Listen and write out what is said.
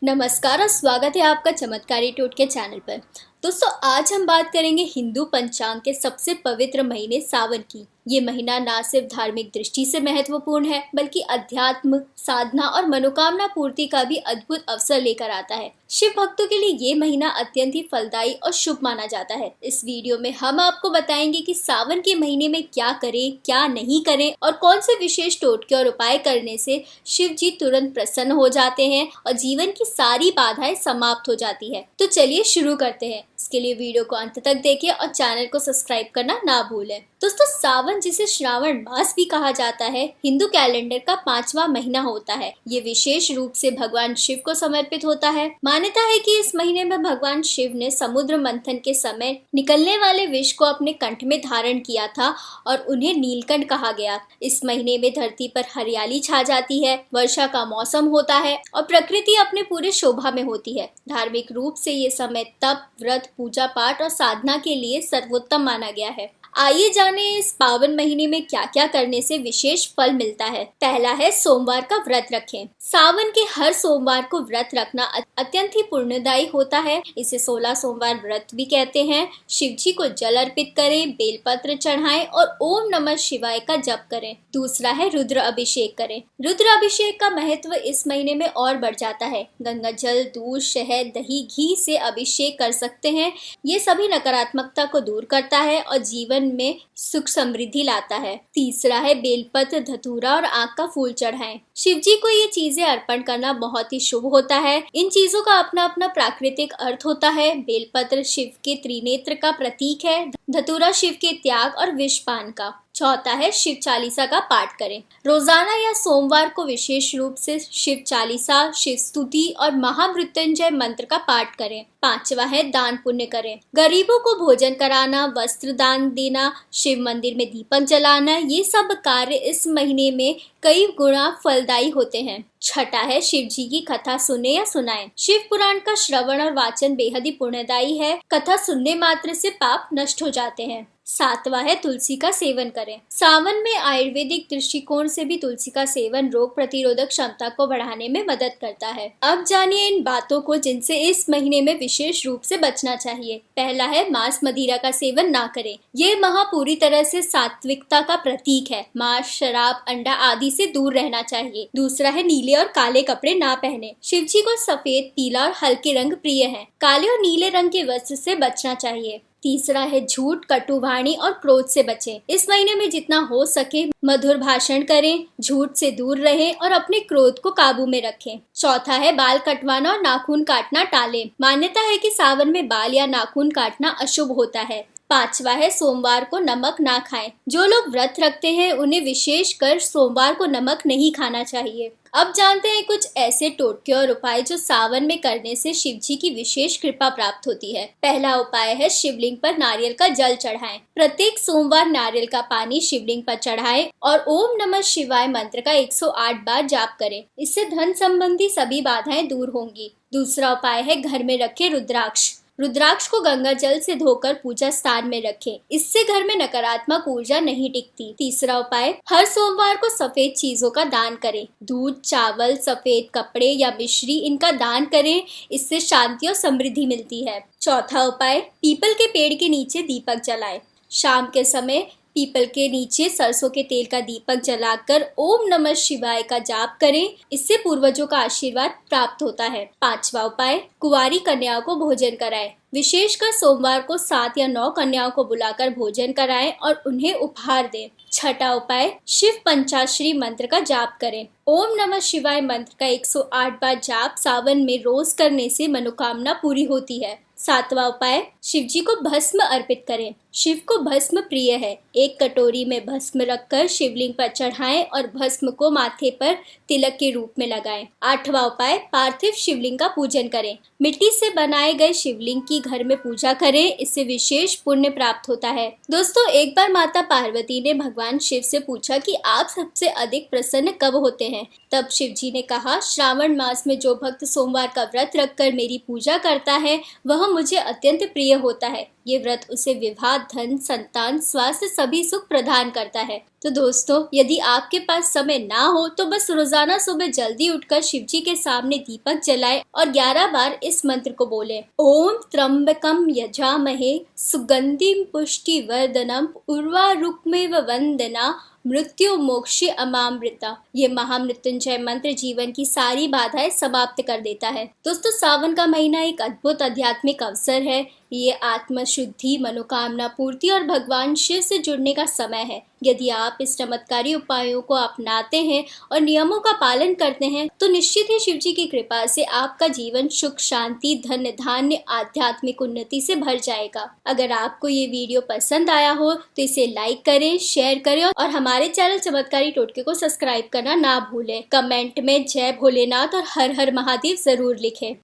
नमस्कार और स्वागत है आपका चमत्कारी टोटके चैनल पर। दोस्तों, आज हम बात करेंगे हिंदू पंचांग के सबसे पवित्र महीने सावन की। ये महीना ना सिर्फ धार्मिक दृष्टि से महत्वपूर्ण है, बल्कि अध्यात्म, साधना और मनोकामना पूर्ति का भी अद्भुत अवसर लेकर आता है। शिव भक्तों के लिए ये महीना अत्यंत ही फलदायी और शुभ माना जाता है। इस वीडियो में हम आपको बताएंगे कि सावन के महीने में क्या करें, क्या नहीं करें और कौन से विशेष टोटके और उपाय करने से शिव जी तुरंत प्रसन्न हो जाते हैं और जीवन की सारी बाधाएं समाप्त हो जाती है। तो चलिए शुरू करते हैं। इसके लिए वीडियो को अंत तक देखिए और चैनल को सब्सक्राइब करना ना भूलें। दोस्तों, सावन जिसे श्रावण मास भी कहा जाता है, हिंदू कैलेंडर का 5वां महीना होता है। ये विशेष रूप से भगवान शिव को समर्पित होता है। मान्यता है कि इस महीने में भगवान शिव ने समुद्र मंथन के समय निकलने वाले विष को अपने कंठ में धारण किया था और उन्हें नीलकंठ कहा गया। इस महीने में धरती पर हरियाली छा जाती है, वर्षा का मौसम होता है और प्रकृति अपने पूरे शोभा में होती है। धार्मिक रूप से ये समय तप, व्रत, पूजा पाठ और साधना के लिए सर्वोत्तम माना गया है। आइए जाने इस पावन महीने में क्या क्या करने से विशेष फल मिलता है। पहला है सोमवार का व्रत रखें। सावन के हर सोमवार को व्रत रखना अत्यंत ही पुण्यदायी होता है। इसे 16 सोमवार व्रत भी कहते हैं। शिव जी को जल अर्पित करें, बेलपत्र चढ़ाएं और ओम नमः शिवाय का जप करें। दूसरा है रुद्र अभिषेक करें। रुद्र अभिषेक का महत्व इस महीने में और बढ़ जाता है। गंगा जल, दूध, शहद, दही, घी से अभिषेक कर सकते हैं। ये सभी नकारात्मकता को दूर करता है और जीवन में सुख समृद्धि लाता है। तीसरा है बेलपत्र, धतूरा और आक का फूल चढ़ाएं। शिव जी को ये चीजें अर्पण करना बहुत ही शुभ होता है। इन चीजों का अपना अपना प्राकृतिक अर्थ होता है। बेलपत्र शिव के त्रिनेत्र का प्रतीक है, धतूरा शिव के त्याग और विषपान का। चौथा है शिव चालीसा का पाठ करें। रोजाना या सोमवार को विशेष रूप से शिव चालीसा, शिव स्तुति और महामृत्युंजय मंत्र का पाठ करें। पांचवा है दान पुण्य करें। गरीबों को भोजन कराना, वस्त्र दान देना, शिव मंदिर में दीपक जलाना, ये सब कार्य इस महीने में कई गुना फलदायी होते हैं। छठा है शिव जी की कथा सुने या सुनाएं। शिव पुराण का श्रवण और वाचन बेहद ही पुण्यदायी है। कथा सुनने मात्र से पाप नष्ट हो जाते हैं। सातवां है तुलसी का सेवन करें। सावन में आयुर्वेदिक दृष्टिकोण से भी तुलसी का सेवन रोग प्रतिरोधक क्षमता को बढ़ाने में मदद करता है। अब जानिए इन बातों को जिनसे इस महीने में विशेष रूप से बचना चाहिए। पहला है मांस मदिरा का सेवन ना करें। ये माह पूरी तरह से सात्विकता का प्रतीक है। मांस, शराब, अंडा आदि से दूर रहना चाहिए। दूसरा है नीले और काले कपड़े ना पहने। शिव जी को सफेद, पीला और हल्के रंग प्रिय है। काले और नीले रंग के वस्त्र से बचना चाहिए। तीसरा है झूठ, कटुवाणी और क्रोध से बचें। इस महीने में जितना हो सके मधुर भाषण करें, झूठ से दूर रहें और अपने क्रोध को काबू में रखें। चौथा है बाल कटवाना और नाखून काटना टालें। मान्यता है कि सावन में बाल या नाखून काटना अशुभ होता है। पांचवा है सोमवार को नमक ना खाएं। जो लोग व्रत रखते हैं उन्हें विशेषकर सोमवार को नमक नहीं खाना चाहिए। अब जानते हैं कुछ ऐसे टोटके और उपाय जो सावन में करने से शिव जी की विशेष कृपा प्राप्त होती है। पहला उपाय है शिवलिंग पर नारियल का जल चढ़ाएं। प्रत्येक सोमवार नारियल का पानी शिवलिंग पर चढ़ाएं और ओम नमः शिवाय मंत्र का 108 बार जाप करें। इससे धन संबंधी सभी बाधाएं दूर होंगी। दूसरा उपाय है घर में रखे रुद्राक्ष। रुद्राक्ष को गंगा जल से धोकर पूजा स्थान में रखें। इससे घर में नकारात्मक ऊर्जा नहीं टिकती। तीसरा उपाय, हर सोमवार को सफेद चीजों का दान करें। दूध, चावल, सफेद कपड़े या मिश्री, इनका दान करें। इससे शांति और समृद्धि मिलती है। चौथा उपाय, पीपल के पेड़ के नीचे दीपक जलाएं। शाम के समय पीपल के नीचे सरसों के तेल का दीपक जलाकर ओम नमः शिवाय का जाप करें। इससे पूर्वजों का आशीर्वाद प्राप्त होता है। पांचवा उपाय, कुंवारी कन्याओं को भोजन कराएं। विशेषकर सोमवार को 7 या 9 कन्याओं को बुलाकर भोजन कराएं और उन्हें उपहार दें। छठा उपाय, शिव पंचाक्षरी मंत्र का जाप करें। ओम नमः शिवाय मंत्र का 108 बार जाप सावन में रोज करने से मनोकामना पूरी होती है। सातवां उपाय, शिव जी को भस्म अर्पित करें। शिव को भस्म प्रिय है। एक कटोरी में भस्म रखकर शिवलिंग पर चढ़ाएं और भस्म को माथे पर तिलक के रूप में लगाएं। आठवां उपाय, पार्थिव शिवलिंग का पूजन करें। मिट्टी से बनाए गए शिवलिंग की घर में पूजा करें। इससे विशेष पुण्य प्राप्त होता है। दोस्तों, एक बार माता पार्वती ने भगवान शिव से पूछा कि आप सबसे अधिक प्रसन्न कब होते हैं। तब शिव जी ने कहा, श्रावण मास में जो भक्त सोमवार का व्रत रखकर मेरी पूजा करता है वह मुझे अत्यंत प्रिय होता है। ये व्रत उसे विवाह, धन, संतान, स्वास्थ्य सभी सुख प्रदान करता है। तो दोस्तों, यदि आपके पास समय ना हो तो बस रोजाना सुबह जल्दी उठकर शिव जी के सामने दीपक जलाएं और 11 बार इस मंत्र को बोलें। ओम त्र्यंबकम यजामहे सुगंधिम पुष्टिवर्धनम उर्वारुकमेव वंदना मृत्यु मोक्षी अमामृता। ये महामृत्युंजय मंत्र जीवन की सारी बाधाएं समाप्त कर देता है। दोस्तों, सावन का महीना एक अद्भुत आध्यात्मिक अवसर है। ये आत्मशुद्धि, मनोकामना पूर्ति और भगवान शिव से जुड़ने का समय है। यदि आप इस चमत्कारी उपायों को अपनाते हैं और नियमों का पालन करते हैं तो निश्चित ही शिव जी की कृपा से आपका जीवन सुख, शांति, धन धान्य, आध्यात्मिक उन्नति से भर जाएगा। अगर आपको ये वीडियो पसंद आया हो तो इसे लाइक करें, शेयर करें और हमारे चैनल चमत्कारी टोटके को सब्सक्राइब करना ना भूलें। कमेंट में जय भोलेनाथ और हर हर महादेव जरूर लिखें।